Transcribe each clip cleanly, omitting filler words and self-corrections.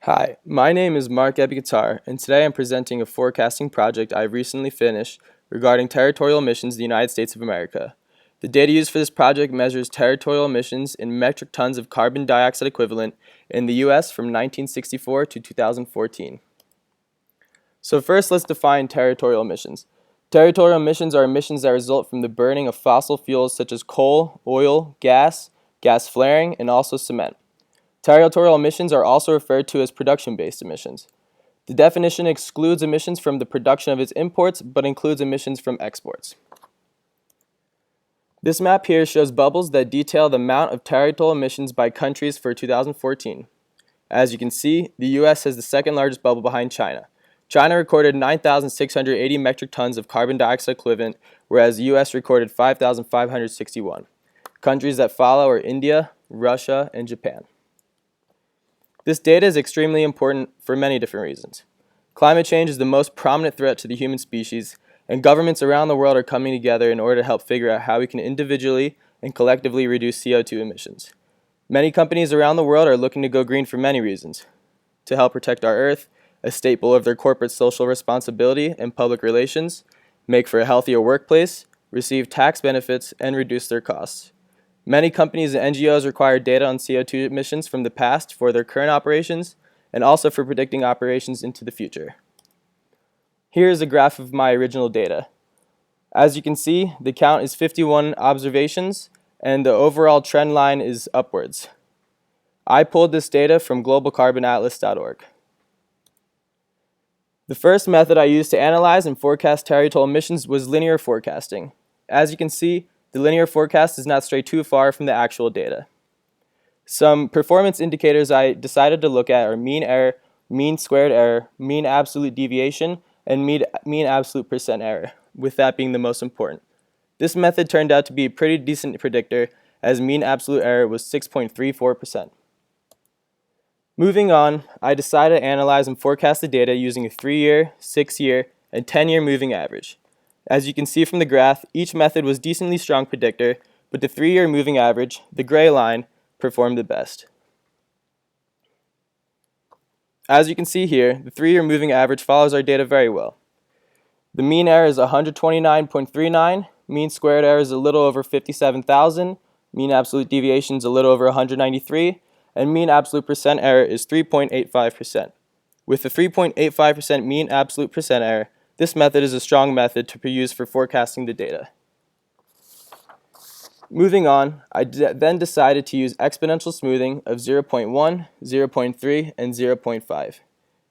Hi, my name is Mark Abi-Khattar, and today I'm presenting a forecasting project I recently finished regarding territorial emissions in the United States of America. The data used for this project measures territorial emissions in metric tons of carbon dioxide equivalent in the U.S. from 1964 to 2014. So first, let's define territorial emissions. Territorial emissions are emissions that result from the burning of fossil fuels such as coal, oil, gas flaring, and also cement. Territorial emissions are also referred to as production-based emissions. The definition excludes emissions from the production of its imports, but includes emissions from exports. This map here shows bubbles that detail the amount of territorial emissions by countries for 2014. As you can see, the US has the second largest bubble behind China. China recorded 9,680 metric tons of carbon dioxide equivalent, whereas the US recorded 5,561. Countries that follow are India, Russia, and Japan. This data is extremely important for many different reasons. Climate change is the most prominent threat to the human species, and governments around the world are coming together in order to help figure out how we can individually and collectively reduce CO2 emissions. Many companies around the world are looking to go green for many reasons: to help protect our Earth, a staple of their corporate social responsibility and public relations, make for a healthier workplace, receive tax benefits, and reduce their costs. Many companies and NGOs require data on CO2 emissions from the past for their current operations and also for predicting operations into the future. Here is a graph of my original data. As you can see, the count is 51 observations and the overall trend line is upwards. I pulled this data from globalcarbonatlas.org. The first method I used to analyze and forecast territorial emissions was linear forecasting. As you can see, the linear forecast does not stray too far from the actual data. Some performance indicators I decided to look at are mean error, mean squared error, mean absolute deviation, and mean absolute percent error, with that being the most important. This method turned out to be a pretty decent predictor, as mean absolute error was 6.34%. Moving on, I decided to analyze and forecast the data using a 3-year, 6-year, and 10-year moving average. As you can see from the graph, each method was a decently strong predictor, but the 3-year moving average, the gray line, performed the best. As you can see here, the 3-year moving average follows our data very well. The mean error is 129.39, mean squared error is a little over 57,000, mean absolute deviation is a little over 193, and mean absolute percent error is 3.85%. With the 3.85% mean absolute percent error, this method is a strong method to be used for forecasting the data. Moving on, I then decided to use exponential smoothing of 0.1, 0.3, and 0.5.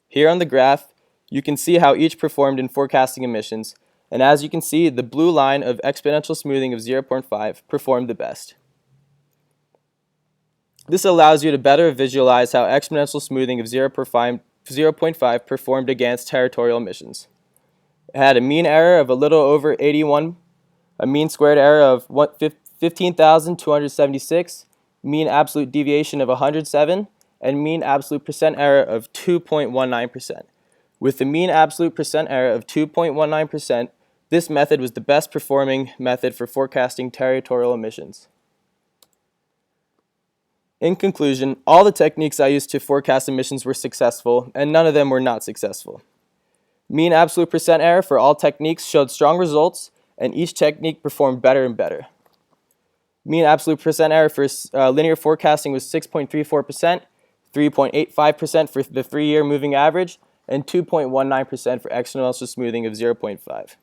Here on the graph, you can see how each performed in forecasting emissions, and as you can see, the blue line of exponential smoothing of 0.5 performed the best. This allows you to better visualize how exponential smoothing of 0.5 performed against territorial emissions. It had a mean error of a little over 81, a mean squared error of 15,276, mean absolute deviation of 107, and mean absolute percent error of 2.19%. With the mean absolute percent error of 2.19%, this method was the best performing method for forecasting territorial emissions. In conclusion, all the techniques I used to forecast emissions were successful, and none of them were not successful. Mean absolute percent error for all techniques showed strong results, and each technique performed better and better. Mean absolute percent error for linear forecasting was 6.34%, 3.85% for the 3-year moving average, and 2.19% for exponential smoothing of 0.5.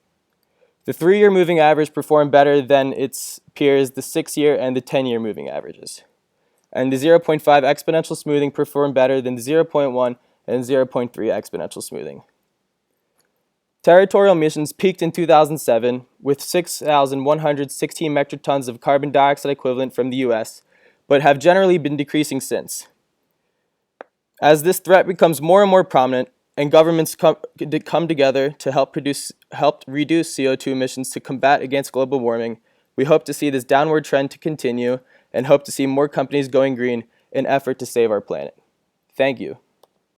The 3-year moving average performed better than its peers, the 6-year and the 10-year moving averages. And the 0.5 exponential smoothing performed better than the 0.1 and 0.3 exponential smoothing. Territorial emissions peaked in 2007 with 6,116 metric tons of carbon dioxide equivalent from the US, but have generally been decreasing since. As this threat becomes more and more prominent and governments come together to help reduce CO2 emissions to combat against global warming, we hope to see this downward trend to continue and hope to see more companies going green in an effort to save our planet. Thank you.